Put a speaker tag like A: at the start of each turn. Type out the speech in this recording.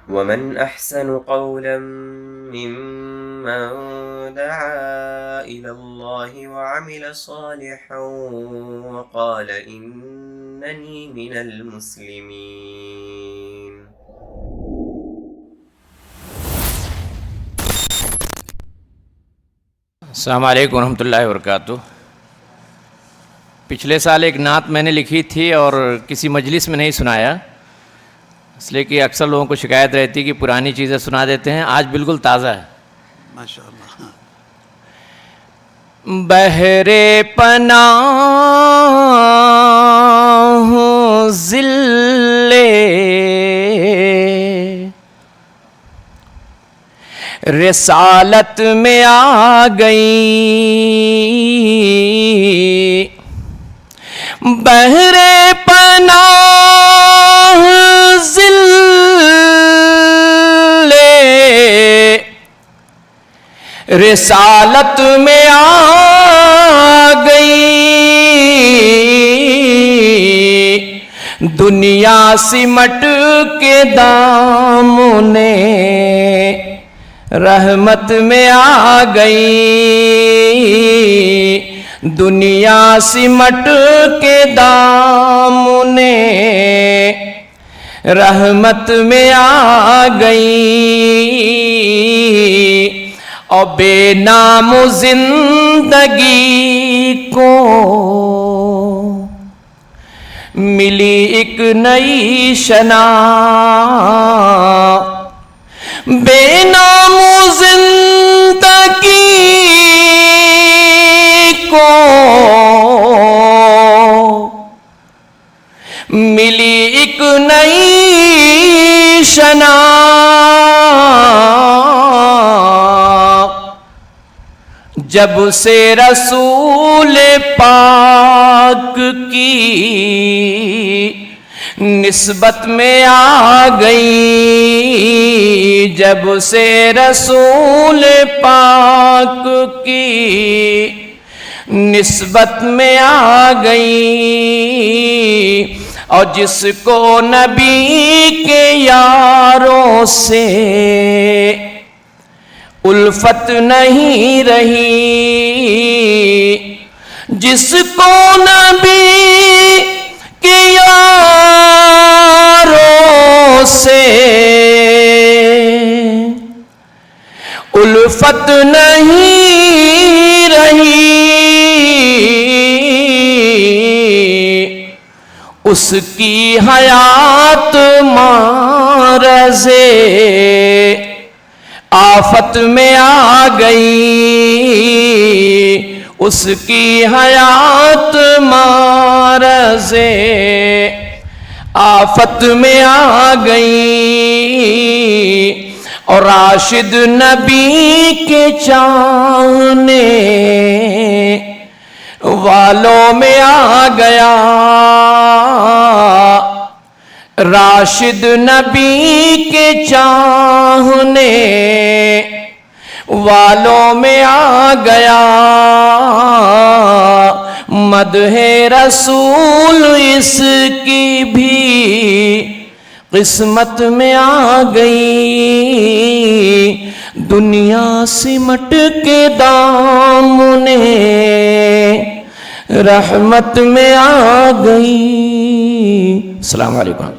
A: ومن أحسن قولا ممن دعا إلى الله وعمل صالحا وقال إنني من المسلمين.
B: السلام علیکم ورحمۃ اللہ وبرکاتہ. پچھلے سال ایک نعت میں نے لکھی تھی اور کسی مجلس میں نہیں سنایا، اس لیے کہ اکثر لوگوں کو شکایت رہتی کہ پرانی چیزیں سنا دیتے ہیں. آج بالکل تازہ ہے.
C: ماشاءاللہ.
B: بحر پناہ ذل رسالت میں آ گئی، بحر پناہ ذل رسالت میں آ گئی، دنیا سمٹ کے دامنے رحمت میں آ گئی، دنیا سمٹ کے دامنے رحمت میں آ گئی، اور بے نام زندگی کو ملی ایک نئی شناخت، بے نام زندگی کو ملی ایک نئی شناخت، جب سے رسول پاک کی نسبت میں آ گئی، جب سے رسول پاک کی نسبت میں آ گئی، اور جس کو نبی کے یاروں سے الفت نہیں رہی، جس کو نبی کے یاروں سے الفت نہیں رہی، اس کی حیات معرض آفت میں آ گئی، اس کی حیات معرض آفت میں آ گئی، اور راشد نبی کے چاہنے والوں میں آ گیا، راشد نبی کے چاہنے والوں میں آ گیا، مدح رسول اس کی بھی قسمت میں آ گئی، دنیا سمٹ کے دامنے رحمت میں آ گئی. السلام علیکم.